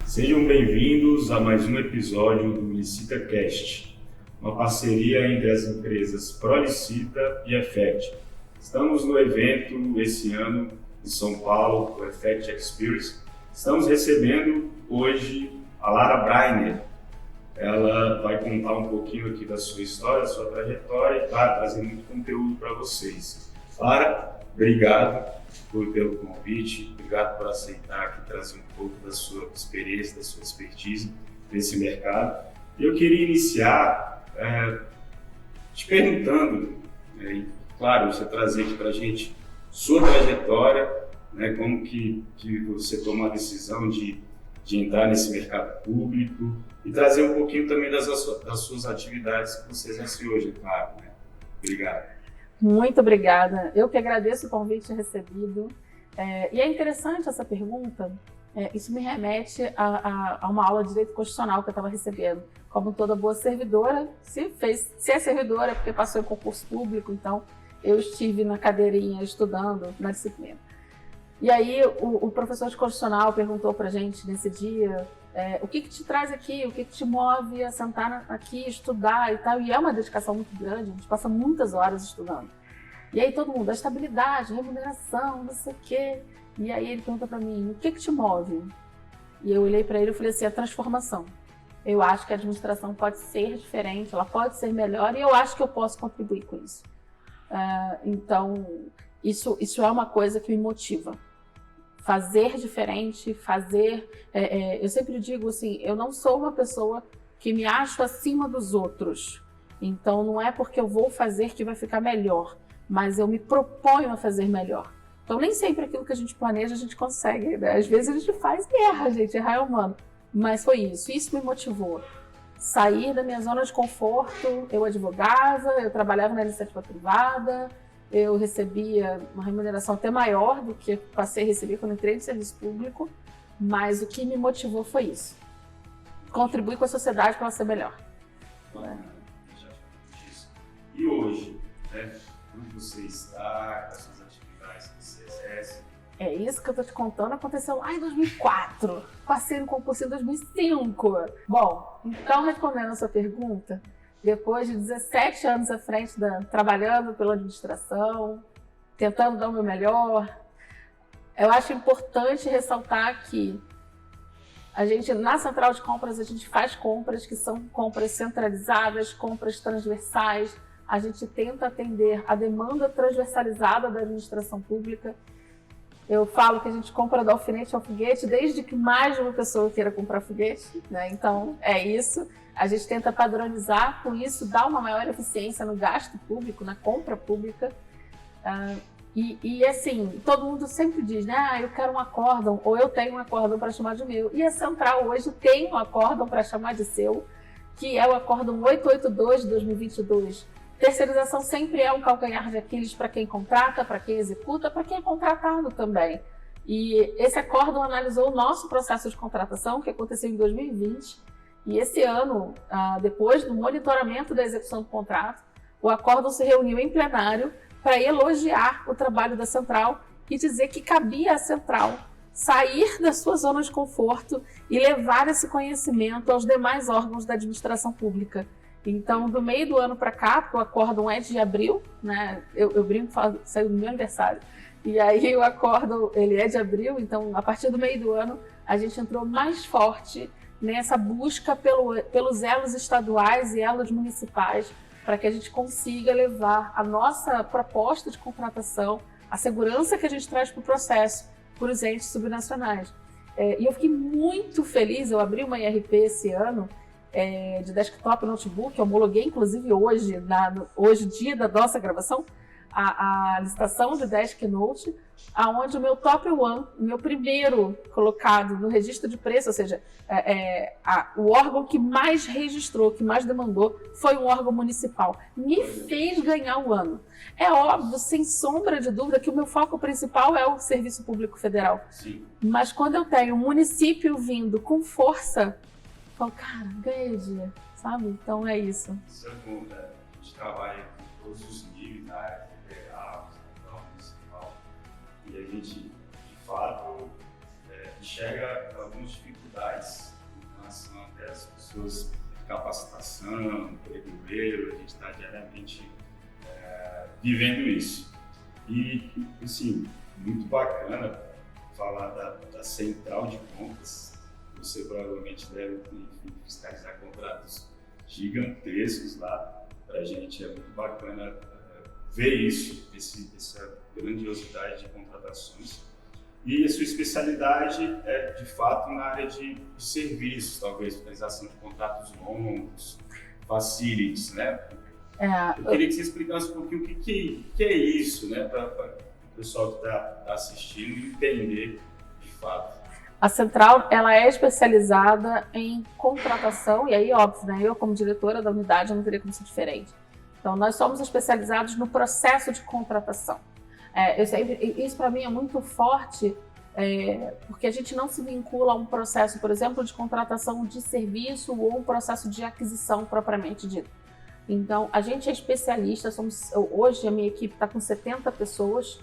Sejam bem-vindos a mais um episódio do LicitaCast, uma parceria entre as empresas ProLicita e Effect. Estamos no evento esse ano em São Paulo, o Effect Experience. Estamos recebendo hoje a Lara Breiner. Ela vai contar um pouquinho aqui da sua história, da sua trajetória e vai trazer muito conteúdo para vocês. Lara, obrigado pelo convite, obrigado por aceitar aqui trazer um pouco da sua experiência, da sua expertise nesse mercado. Eu queria iniciar te perguntando, e claro, você trazer aqui para a gente sua trajetória, né, como que você tomou a decisão de entrar nesse mercado público e trazer um pouquinho também das suas atividades que você exerce hoje, claro, né? Obrigado. Muito obrigada. Eu que agradeço o convite recebido. E é interessante essa pergunta. Isso me remete a uma aula de Direito Constitucional que eu estava recebendo. Como toda boa servidora, se é servidora é porque passou em concurso público, então eu estive na cadeirinha estudando na disciplina. E aí o professor de Constitucional perguntou para a gente nesse dia o que te traz aqui, o que te move a sentar aqui, estudar e tal. E é uma dedicação muito grande, a gente passa muitas horas estudando. E aí todo mundo, a estabilidade, remuneração, não sei o quê. E aí ele pergunta para mim, o que te move? E eu olhei para ele e falei assim, a transformação. Eu acho que a administração pode ser diferente, ela pode ser melhor e eu acho que eu posso contribuir com isso. Então, isso é uma coisa que me motiva. Fazer diferente, eu sempre digo assim, eu não sou uma pessoa que me acho acima dos outros. Então, não é porque eu vou fazer que vai ficar melhor, mas eu me proponho a fazer melhor. Então, nem sempre aquilo que a gente planeja a gente consegue, né? Às vezes a gente faz e erra, gente, errar é humano. Mas foi isso me motivou. Sair da minha zona de conforto, eu advogava, eu trabalhava na iniciativa privada, eu recebia uma remuneração até maior do que passei a receber quando entrei no serviço público, mas o que me motivou foi isso. Contribuir com a sociedade para ela ser melhor. E hoje, né? Onde você está, as suas atividades que você exerce? É isso que eu estou te contando, aconteceu lá em 2004. Passei no concurso em 2005. Bom, então respondendo a sua pergunta, depois de 17 anos à frente, trabalhando pela administração, tentando dar o meu melhor, eu acho importante ressaltar que a gente, na central de compras, a gente faz compras que são compras centralizadas, compras transversais. A gente tenta atender a demanda transversalizada da administração pública. Eu falo que a gente compra do alfinete ao foguete, desde que mais de uma pessoa queira comprar foguete, né? Então, é isso. A gente tenta padronizar, com isso, dar uma maior eficiência no gasto público, na compra pública. E assim, todo mundo sempre diz, né? Eu quero um acórdão, ou eu tenho um acórdão para chamar de meu. E a Central hoje tem um acórdão para chamar de seu, que é o acórdão 882 de 2022. Terceirização sempre é um calcanhar de Aquiles para quem contrata, para quem executa, para quem é contratado também. E esse acórdão analisou o nosso processo de contratação, que aconteceu em 2020. E esse ano, depois do monitoramento da execução do contrato, o acórdão se reuniu em plenário para elogiar o trabalho da Central e dizer que cabia à Central sair da sua zona de conforto e levar esse conhecimento aos demais órgãos da administração pública. Então, do meio do ano para cá, porque o acórdão é de abril, né? Eu brinco, saiu do meu aniversário, e aí o acórdão ele é de abril, então a partir do meio do ano a gente entrou mais forte nessa busca pelos elos estaduais e elos municipais, para que a gente consiga levar a nossa proposta de contratação, a segurança que a gente traz para o processo, para os entes subnacionais. E eu fiquei muito feliz, eu abri uma IRP esse ano, de desktop e notebook, eu homologuei inclusive hoje, dia da nossa gravação, a licitação de Desknote, aonde o meu top one, o meu primeiro colocado no registro de preço, ou seja, o órgão que mais registrou, que mais demandou, foi um órgão municipal. Me fez ganhar o ano. É óbvio, sem sombra de dúvida, que o meu foco principal é o Serviço Público Federal. Sim. Mas quando eu tenho um município vindo com força, eu falo, cara, ganhei o dia, sabe? Então é isso. Isso é bom, né? A gente trabalha com todos os níveis da área federal, estadual, municipal, e a gente, de fato, enxerga algumas dificuldades em relação até as pessoas, capacitação, emprego, a gente está diariamente vivendo isso. E, assim, muito bacana falar da central de contas. Você provavelmente deve fiscalizar contratos gigantescos lá. Para a gente é muito bacana ver isso, essa grandiosidade de contratações. E a sua especialidade é, de fato, na área de serviços, talvez, realização de contratos longos, facilities, né? Eu queria que você explicasse um pouquinho o que é isso, né, para o pessoal que está assistindo entender de fato. A Central, ela é especializada em contratação, e aí, óbvio, né, eu como diretora da unidade não teria como ser diferente. Então, nós somos especializados no processo de contratação. Isso para mim é muito forte, porque a gente não se vincula a um processo, por exemplo, de contratação de serviço ou um processo de aquisição propriamente dito. Então, a gente é especialista, hoje a minha equipe está com 70 pessoas,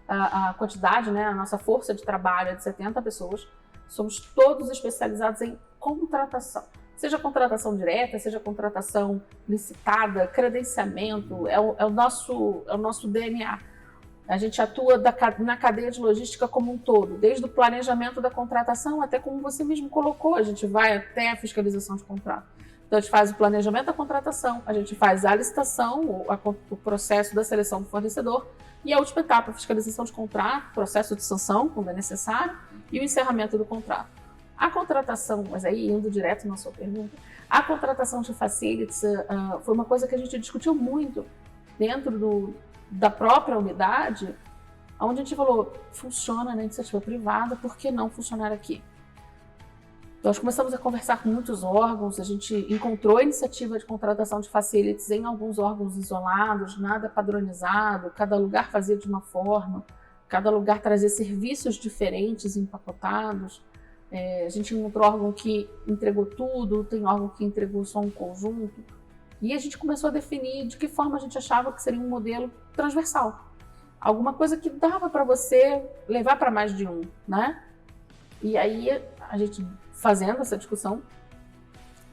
a quantidade, né, a nossa força de trabalho é de 70 pessoas, somos todos especializados em contratação. Seja contratação direta, seja contratação licitada, credenciamento, é o nosso DNA. A gente atua na cadeia de logística como um todo, desde o planejamento da contratação até como você mesmo colocou, a gente vai até a fiscalização de contrato. Então a gente faz o planejamento da contratação, a gente faz a licitação, o processo da seleção do fornecedor e a última etapa, a fiscalização de contrato, processo de sanção, quando é necessário, e o encerramento do contrato. A contratação, mas aí indo direto na sua pergunta, a contratação de facilities foi uma coisa que a gente discutiu muito dentro da própria unidade, onde a gente falou, funciona na iniciativa privada, por que não funcionar aqui? Nós começamos a conversar com muitos órgãos, a gente encontrou a iniciativa de contratação de facilities em alguns órgãos isolados, nada padronizado, cada lugar fazia de uma forma, cada lugar trazia serviços diferentes empacotados. A gente encontrou órgão que entregou tudo, tem órgão que entregou só um conjunto. E a gente começou a definir de que forma a gente achava que seria um modelo transversal. Alguma coisa que dava para você levar para mais de um, né? E aí, a gente fazendo essa discussão,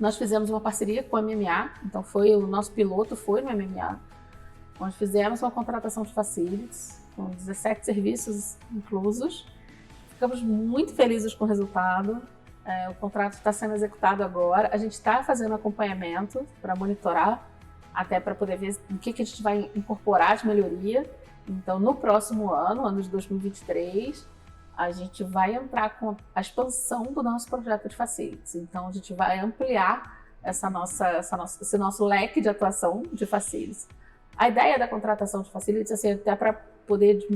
nós fizemos uma parceria com a MMA, então o nosso piloto foi no MMA, onde fizemos uma contratação de facilities, com 17 serviços inclusos. Ficamos muito felizes com o resultado. O contrato está sendo executado agora. A gente está fazendo acompanhamento para monitorar, até para poder ver o que a gente vai incorporar de melhoria. Então, no próximo ano de 2023, a gente vai entrar com a expansão do nosso projeto de facilities. Então, a gente vai ampliar esse nosso leque de atuação de facilities. A ideia da contratação de facilities é assim, até para poder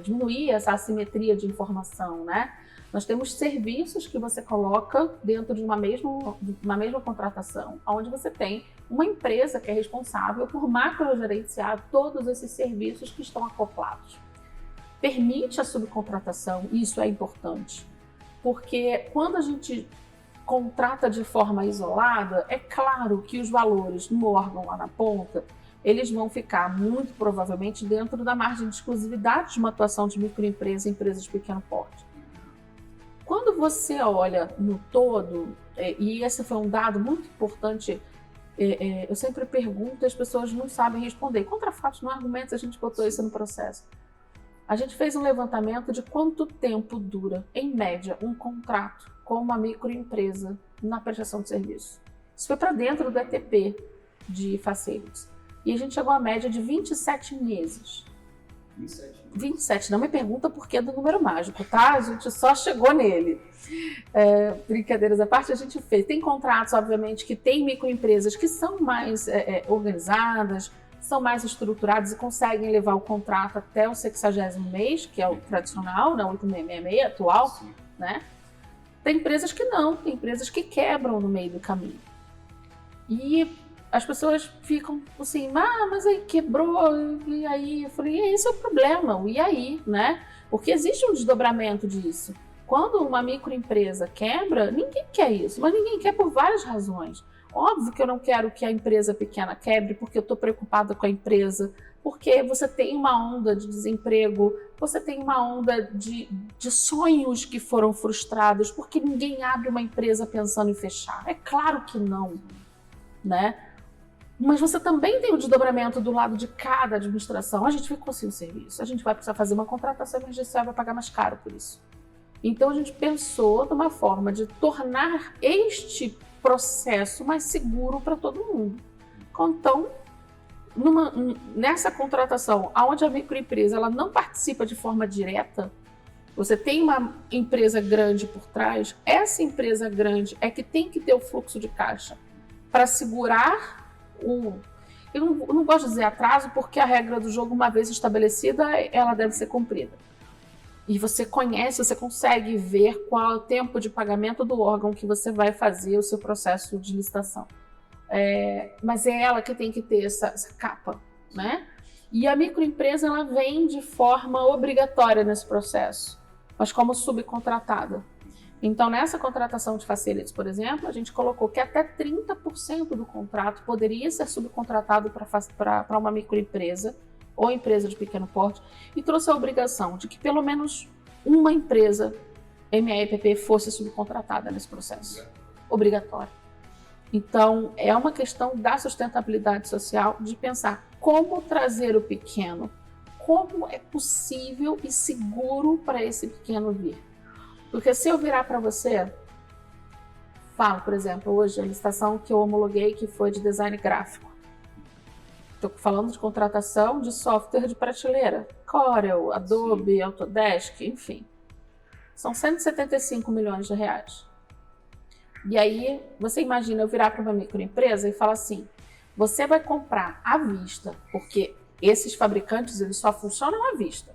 diminuir essa assimetria de informação, né? Nós temos serviços que você coloca dentro de uma mesma contratação, onde você tem uma empresa que é responsável por macrogerenciar todos esses serviços que estão acoplados. Permite a subcontratação, e isso é importante, porque quando a gente contrata de forma isolada, é claro que os valores no órgão lá na ponta, eles vão ficar muito provavelmente dentro da margem de exclusividade de uma atuação de microempresa e empresas de pequeno porte. Quando você olha no todo, e esse foi um dado muito importante, eu sempre pergunto e as pessoas não sabem responder. Contra fatos, não argumentos, a gente botou isso no processo. A gente fez um levantamento de quanto tempo dura, em média, um contrato com uma microempresa na prestação de serviço. Isso foi para dentro do ETP de facilities. E a gente chegou à média de 27 meses. 27, não me pergunta por que do número mágico, tá? A gente só chegou nele. Brincadeiras à parte, a gente fez. Tem contratos, obviamente, que tem microempresas que são mais organizadas, são mais estruturadas e conseguem levar o contrato até o 60º mês, que é o tradicional, na 8666 atual, sim, né? Tem empresas que não, tem empresas que quebram no meio do caminho. E as pessoas ficam assim, mas aí quebrou, e aí? Eu falei, esse é o problema, o e aí, né? Porque existe um desdobramento disso. Quando uma microempresa quebra, ninguém quer isso, mas ninguém quer por várias razões. Óbvio que eu não quero que a empresa pequena quebre, porque eu estou preocupada com a empresa, porque você tem uma onda de desemprego você tem uma onda de sonhos que foram frustrados, porque ninguém abre uma empresa pensando em fechar. É claro que não, né? Mas você também tem o desdobramento do lado de cada administração. A gente ficou sem o serviço, a gente vai precisar fazer uma contratação emergencial e vai pagar mais caro por isso. Então a gente pensou numa forma de tornar este processo mais seguro para todo mundo. Então, nessa contratação, onde a microempresa ela não participa de forma direta, você tem uma empresa grande por trás, essa empresa grande é que tem que ter o fluxo de caixa para segurar eu não gosto de dizer atraso, porque a regra do jogo, uma vez estabelecida, ela deve ser cumprida. E você conhece, você consegue ver qual é o tempo de pagamento do órgão que você vai fazer o seu processo de licitação. Mas é ela que tem que ter essa capa, né? E a microempresa, ela vem de forma obrigatória nesse processo, mas como subcontratada. Então, nessa contratação de facilities, por exemplo, a gente colocou que até 30% do contrato poderia ser subcontratado para uma microempresa ou empresa de pequeno porte, e trouxe a obrigação de que pelo menos uma empresa MEPP fosse subcontratada nesse processo. Obrigatório. Então, é uma questão da sustentabilidade social, de pensar como trazer o pequeno, como é possível e seguro para esse pequeno vir. Porque se eu virar para você, falo, por exemplo, hoje a licitação que eu homologuei, que foi de design gráfico. Estou falando de contratação de software de prateleira, Corel, Adobe, Autodesk, enfim. São 175 milhões de reais. E aí, você imagina eu virar para uma microempresa e falar assim, você vai comprar à vista, porque esses fabricantes eles só funcionam à vista.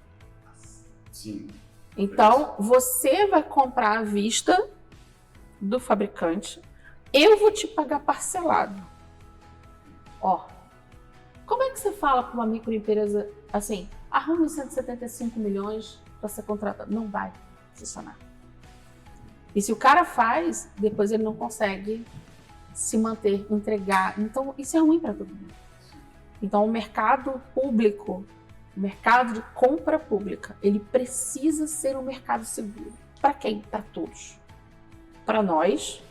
Sim. Então, você vai comprar à vista do fabricante, eu vou te pagar parcelado. Ó, como é que você fala para uma microempresa assim, arrume 175 milhões para ser contratado? Não vai funcionar. E se o cara faz, depois ele não consegue se manter, entregar. Então, isso é ruim para todo mundo. Então, o mercado público, o mercado de compra pública, ele precisa ser um mercado seguro. Para quem? Para todos. Para nós,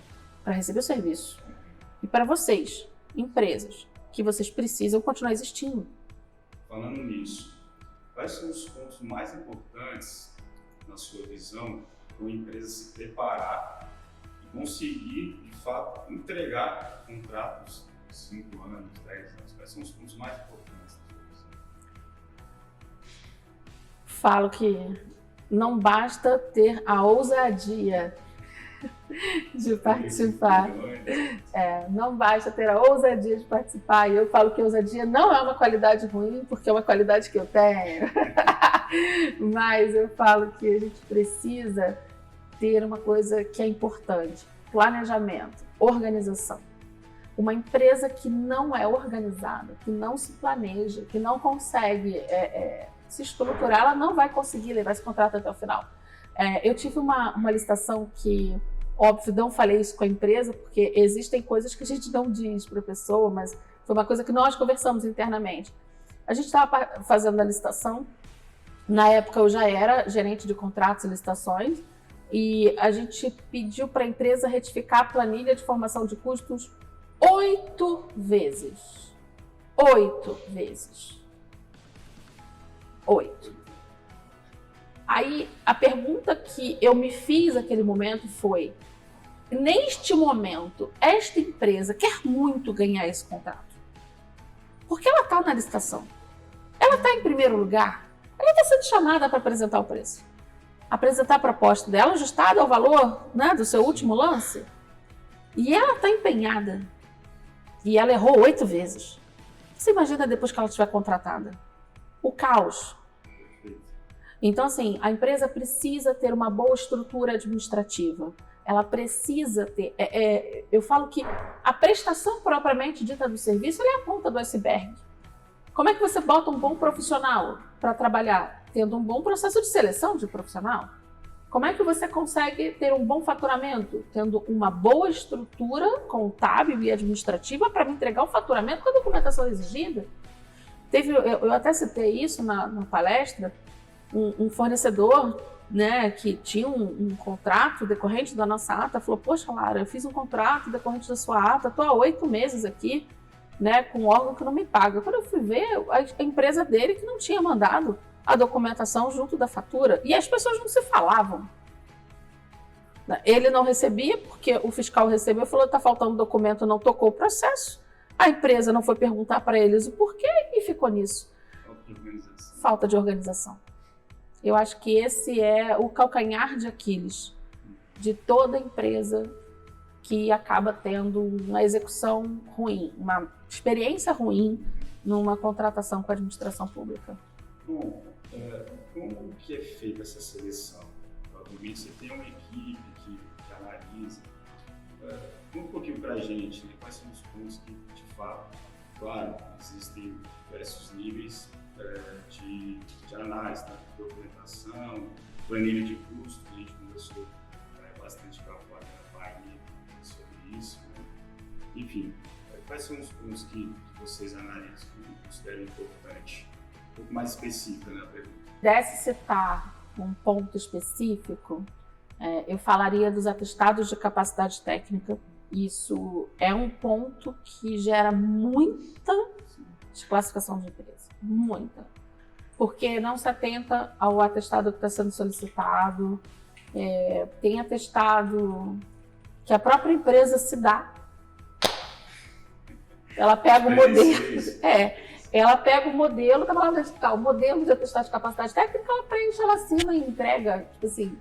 para receber o serviço. E para vocês, empresas, que vocês precisam continuar existindo. Falando nisso, quais são os pontos mais importantes, na sua visão, para uma empresa se preparar e conseguir, de fato, entregar contratos de 5 anos, 10 anos? Quais são os pontos mais importantes da sua visão? Falo que não basta ter a ousadia de participar. Não basta ter a ousadia de participar. E eu falo que a ousadia não é uma qualidade ruim, porque é uma qualidade que eu tenho. Mas eu falo que a gente precisa ter uma coisa que é importante: planejamento, organização. Uma empresa que não é organizada, que não se planeja, que não consegue se estruturar, ela não vai conseguir levar esse contrato até o final. Eu tive uma licitação que, óbvio, não falei isso com a empresa, porque existem coisas que a gente não diz para a pessoa, mas foi uma coisa que nós conversamos internamente. A gente estava fazendo a licitação, na época eu já era gerente de contratos e licitações, e a gente pediu para a empresa retificar a planilha de formação de custos 8 vezes. 8 vezes. 8. Aí, a pergunta que eu me fiz naquele momento foi: neste momento, esta empresa quer muito ganhar esse contrato? Porque ela está na licitação. Ela está em primeiro lugar. Ela está sendo chamada para apresentar o preço. Apresentar a proposta dela ajustada ao valor, né, do seu último lance. E ela está empenhada. E ela errou 8 vezes. Você imagina depois que ela estiver contratada? O caos. Então, assim, a empresa precisa ter uma boa estrutura administrativa. Ela precisa ter... eu falo que a prestação propriamente dita do serviço é a ponta do iceberg. Como é que você bota um bom profissional para trabalhar? Tendo um bom processo de seleção de profissional. Como é que você consegue ter um bom faturamento? Tendo uma boa estrutura contábil e administrativa para me entregar o faturamento com a documentação exigida. Eu até citei isso na palestra. um fornecedor, né, que tinha um contrato decorrente da nossa ata, falou, poxa, Lara, eu fiz um contrato decorrente da sua ata, estou há 8 meses aqui, né, com um órgão que não me paga. Quando eu fui ver, a empresa dele que não tinha mandado a documentação junto da fatura, e as pessoas não se falavam. Ele não recebia, porque o fiscal recebeu e falou, está faltando documento, não tocou o processo. A empresa não foi perguntar para eles o porquê e ficou nisso. Falta de organização. Eu acho que esse é o calcanhar de Aquiles de toda empresa que acaba tendo uma execução ruim, uma experiência ruim numa contratação com a administração pública. Bom, como que é feita essa seleção? Provavelmente você tem uma equipe que analisa. Conta um pouquinho para a gente, né? Quais são os pontos que te falam. Claro, existem diversos níveis de análise, tá? Documentação, planilha de custos, a gente conversou bastante com a Wagner sobre isso, né? Enfim, quais são os pontos que vocês analisam, que consideram importante? Um pouco mais específica, né, a pergunta. Pudesse citar um ponto específico, eu falaria dos atestados de capacidade técnica. Isso é um ponto que gera muita desclassificação de empresa, muita. Porque não se atenta ao atestado que está sendo solicitado, tem atestado que a própria empresa se dá. Ela pega o modelo, ela pega o modelo, tá falando o modelo de atestado de capacidade técnica, ela preenche, ela assina e entrega, tipo assim.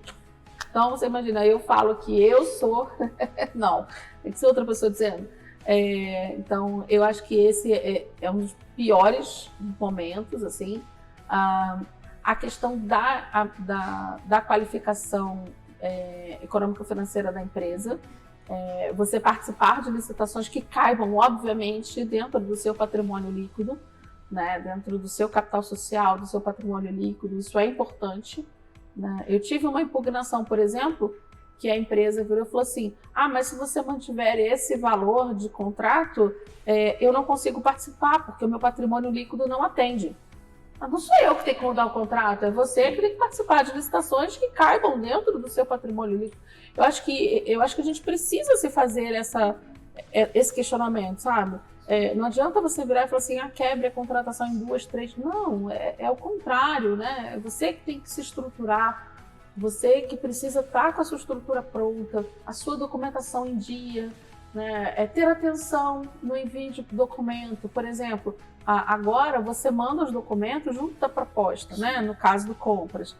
Então, você imagina, eu falo que eu sou, não, tem que ser outra pessoa dizendo. Então, eu acho que esse é um dos piores momentos, assim. A questão da qualificação econômico-financeira da empresa, você participar de licitações que caibam, obviamente, dentro do seu patrimônio líquido, né, dentro do seu capital social, do seu patrimônio líquido, isso é importante. Né? Eu tive uma impugnação, por exemplo, que a empresa virou e falou assim, mas se você mantiver esse valor de contrato, eu não consigo participar, porque o meu patrimônio líquido não atende. Não sou eu que tenho que mudar o contrato, é você que tem que participar de licitações que caibam dentro do seu patrimônio líquido. Eu acho que a gente precisa se fazer esse questionamento, sabe? Não adianta você virar e falar assim, quebre a contratação em 2, 3. Não, é o contrário, né? É você que tem que se estruturar, você que precisa estar com a sua estrutura pronta, a sua documentação em dia, né? Ter atenção no envio de documento. Por exemplo, agora você manda os documentos junto da proposta, né? No caso do compras.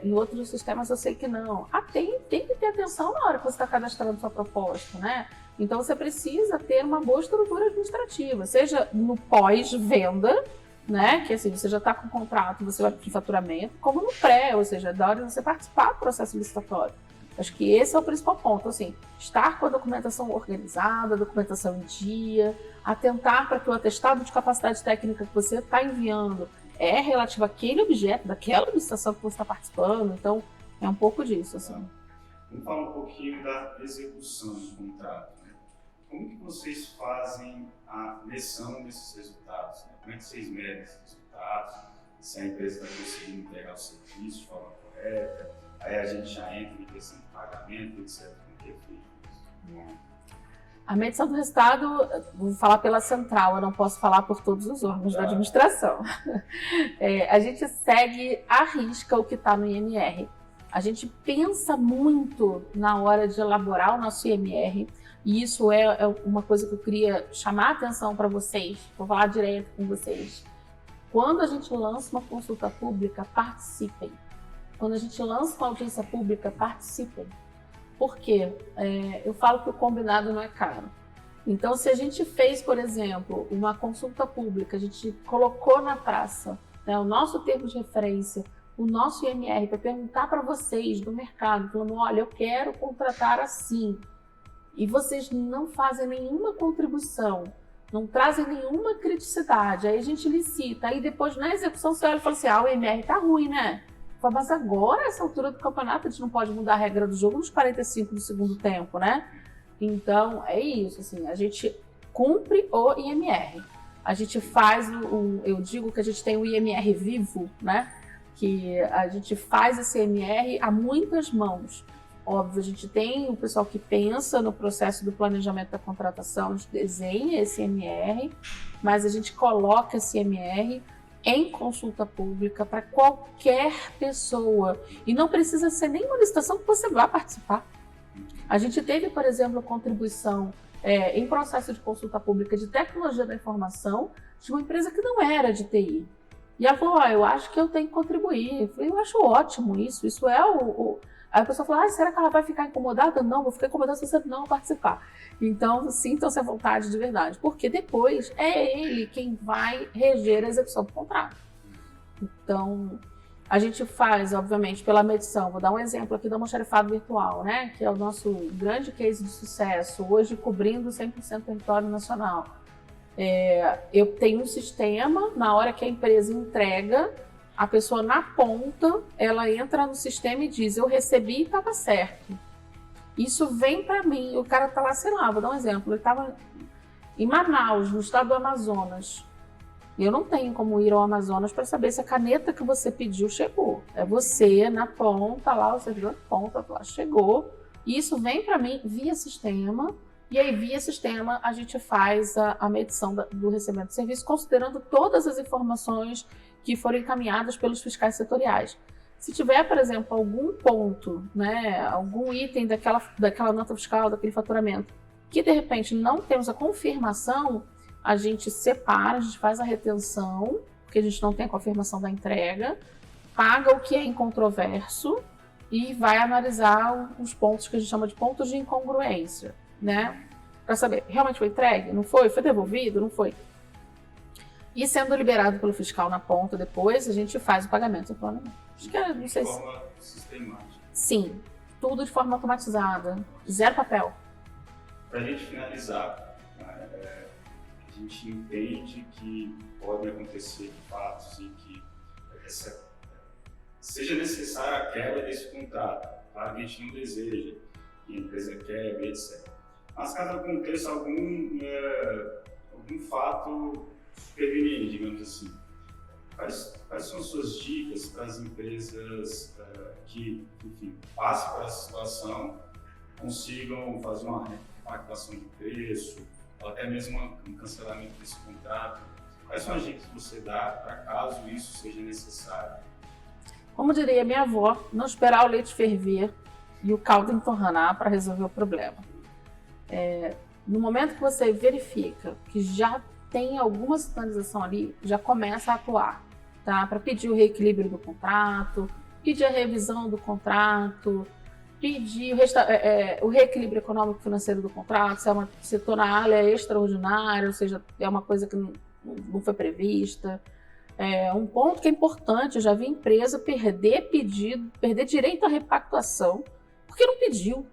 Em outros sistemas eu sei que não. Tem que ter atenção na hora que você está cadastrando sua proposta, né? Então você precisa ter uma boa estrutura administrativa, seja no pós-venda, né? Que assim, você já está com o contrato, você vai para o faturamento, como no pré, ou seja, da hora de você participar do processo licitatório. Acho que esse é o principal ponto, assim, estar com a documentação organizada, a documentação em dia, atentar para que o atestado de capacidade técnica que você está enviando é relativo àquele objeto, daquela licitação que você está participando, então é um pouco disso, assim. Vamos falar um pouquinho da execução do contrato, né? Como que vocês fazem a medição desses resultados? Né? Como é que vocês medem esses resultados? Se a empresa está conseguindo entregar o serviço de forma correta? Aí a gente já entra em questão de pagamento, etc. Como que é feito isso? A medição do resultado, vou falar pela central, eu não posso falar por todos os órgãos da administração. A gente segue à risca o que está no IMR. A gente pensa muito na hora de elaborar o nosso IMR, e isso é uma coisa que eu queria chamar a atenção para vocês, vou falar direto com vocês. Quando a gente lança uma consulta pública, participem. Quando a gente lança uma audiência pública, participem. Por quê? Eu falo que o combinado não é caro. Então, se a gente fez, por exemplo, uma consulta pública, a gente colocou na praça, né, o nosso termo de referência, o nosso IMR, para perguntar para vocês do mercado, falando, olha, eu quero contratar assim, e vocês não fazem nenhuma contribuição, não trazem nenhuma criticidade, aí a gente licita, aí depois na execução você olha e fala assim, o IMR tá ruim, né? Mas agora, essa altura do campeonato, a gente não pode mudar a regra do jogo nos 45 do segundo tempo, né? Então, é isso, assim, a gente cumpre o IMR. A gente faz eu digo que a gente tem o IMR vivo, né? que a gente faz esse MR a muitas mãos. Óbvio, a gente tem o pessoal que pensa no processo do planejamento da contratação, a gente desenha esse MR, mas a gente coloca esse MR em consulta pública para qualquer pessoa. E não precisa ser nenhuma licitação que você vá participar. A gente teve, por exemplo, contribuição em processo de consulta pública de tecnologia da informação de uma empresa que não era de TI. E ela falou, eu acho que eu tenho que contribuir. Eu falei, eu acho ótimo isso é o... Aí a pessoa falou, será que ela vai ficar incomodada? Não, vou ficar incomodada se você não participar. Então, sintam-se à vontade de verdade, porque depois é ele quem vai reger a execução do contrato. Então, a gente faz, obviamente, pela medição. Vou dar um exemplo aqui do almoxarifado virtual, né? Que é o nosso grande case de sucesso, hoje cobrindo 100% do território nacional. Eu tenho um sistema, na hora que a empresa entrega, a pessoa na ponta, ela entra no sistema e diz, eu recebi e estava certo. Isso vem para mim, o cara está lá, sei lá, vou dar um exemplo, ele estava em Manaus, no estado do Amazonas. E eu não tenho como ir ao Amazonas para saber se a caneta que você pediu chegou. É você na ponta, lá o servidor de ponta, lá chegou. E isso vem para mim via sistema. E aí, via sistema, a gente faz a medição do recebimento de serviço, considerando todas as informações que foram encaminhadas pelos fiscais setoriais. Se tiver, por exemplo, algum ponto, né, algum item daquela nota fiscal, daquele faturamento, que de repente não temos a confirmação, a gente separa, a gente faz a retenção, porque a gente não tem a confirmação da entrega, paga o que é incontroverso e vai analisar os pontos que a gente chama de pontos de incongruência, né? Para saber, realmente foi entregue? Não foi? Foi devolvido? Não foi? E sendo liberado pelo fiscal na ponta depois, a gente faz o pagamento do planejamento. Acho que não sei se... De forma sistemática. Sim, tudo de forma automatizada, zero papel. Para a gente finalizar, a gente entende que podem acontecer fatos em que seja necessária a quebra desse contrato, tá? A gente não deseja, que a empresa quebre, etc. Mas caso aconteça algum fato superveniente, digamos assim, quais são as suas dicas para as empresas que, enfim, passem por essa situação, consigam fazer uma repactuação de preço, ou até mesmo um cancelamento desse contrato? Quais são as dicas que você dá para caso isso seja necessário? Como diria minha avó, não esperar o leite ferver e o caldo entornar para resolver o problema. No momento que você verifica que já tem alguma sinalização ali, já começa a atuar, tá? Para pedir o reequilíbrio do contrato, pedir a revisão do contrato, pedir o reequilíbrio econômico-financeiro do contrato, se estou na área extraordinária, ou seja, é uma coisa que não foi prevista. Um ponto que é importante, eu já vi empresa perder direito à repactuação, porque não pediu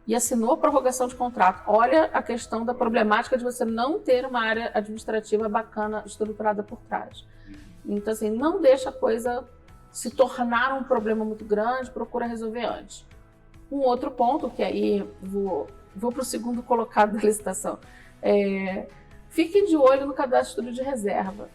e assinou a prorrogação de contrato. Olha a questão da problemática de você não ter uma área administrativa bacana estruturada por trás. Então, assim, não deixa a coisa se tornar um problema muito grande, procura resolver antes. Um outro ponto, que aí vou para o segundo colocado da licitação, fiquem de olho no cadastro de reserva.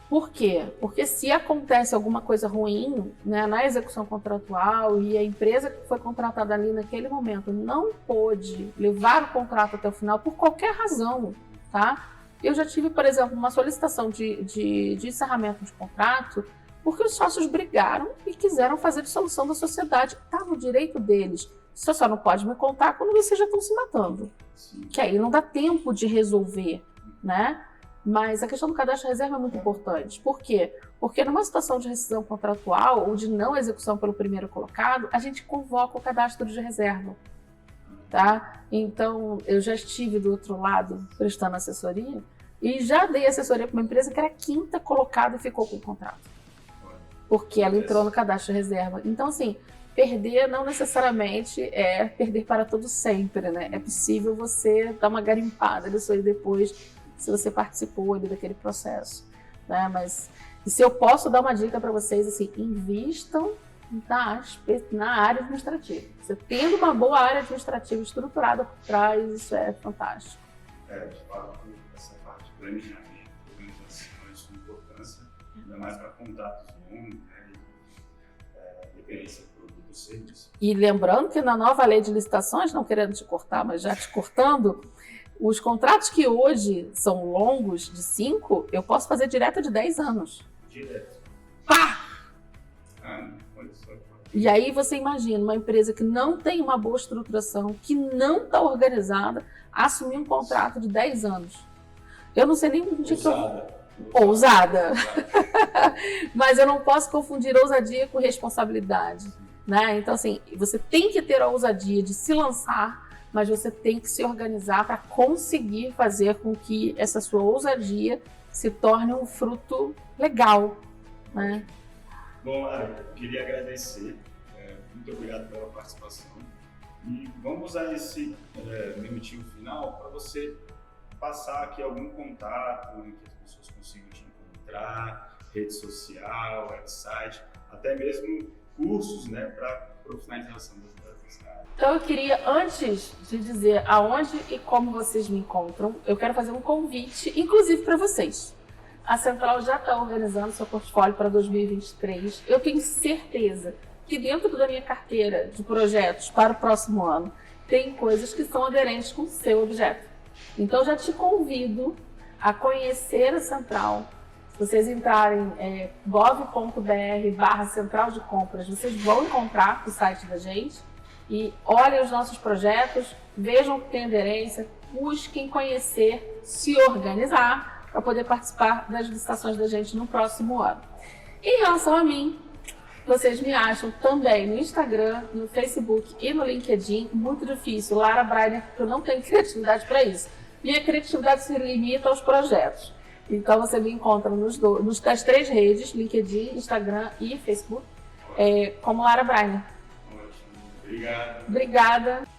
Por quê? Porque se acontece alguma coisa ruim, né, na execução contratual e a empresa que foi contratada ali naquele momento não pôde levar o contrato até o final por qualquer razão, tá? Eu já tive, por exemplo, uma solicitação de encerramento de contrato porque os sócios brigaram e quiseram fazer dissolução da sociedade. Está no direito deles. Você só não pode me contar quando vocês já estão se matando. Sim. Que aí não dá tempo de resolver, né? Mas a questão do cadastro de reserva é muito importante. Por quê? Porque numa situação de rescisão contratual ou de não execução pelo primeiro colocado, a gente convoca o cadastro de reserva, tá? Então, eu já estive do outro lado prestando assessoria e já dei assessoria para uma empresa que era quinta colocada e ficou com o contrato, porque ela entrou no cadastro de reserva. Então, assim, perder não necessariamente é perder para todo sempre, né? É possível você dar uma garimpada disso aí depois, se você participou ali daquele processo, né? Mas se eu posso dar uma dica para vocês, assim, invistam na área administrativa. Você tendo uma boa área administrativa estruturada por trás, isso é fantástico. De fato, essa parte de planejamento, organização, isso é de importância, ainda mais para contatos longos, referência produto ou serviço. E lembrando que na nova lei de licitações, não querendo te cortar, mas já te cortando, os contratos que hoje são longos, de 5, eu posso fazer direto de 10 anos. Direto. Pá! Olha só. E aí você imagina uma empresa que não tem uma boa estruturação, que não está organizada, assumir um contrato de 10 anos. Eu não sei nem o que Ousada. Mas eu não posso confundir ousadia com responsabilidade, né? Então, assim, você tem que ter a ousadia de se lançar, mas você tem que se organizar para conseguir fazer com que essa sua ousadia se torne um fruto legal, né? Bom, Lara, eu queria agradecer. Muito obrigado pela participação. E vamos usar esse minutinho final para você passar aqui algum contato em que as pessoas consigam te encontrar, rede social, website, até mesmo cursos, né, para profissionalização das áreas. Então eu queria, antes de dizer aonde e como vocês me encontram, eu quero fazer um convite, inclusive para vocês. A Central já está organizando seu portfólio para 2023. Eu tenho certeza que dentro da minha carteira de projetos para o próximo ano, tem coisas que são aderentes com o seu objeto. Então, eu já te convido a conhecer a Central. Se vocês entrarem gov.br/central de compras, vocês vão encontrar o site da gente e olhem os nossos projetos, vejam que tem aderência, busquem conhecer, se organizar para poder participar das licitações da gente no próximo ano. Em relação a mim, vocês me acham também no Instagram, no Facebook e no LinkedIn. Muito difícil, Lara Breiner, porque eu não tenho criatividade para isso. Minha criatividade se limita aos projetos. Então você me encontra nas 3 redes, LinkedIn, Instagram e Facebook, como Lara Breiner. Ótimo, obrigado. Obrigada.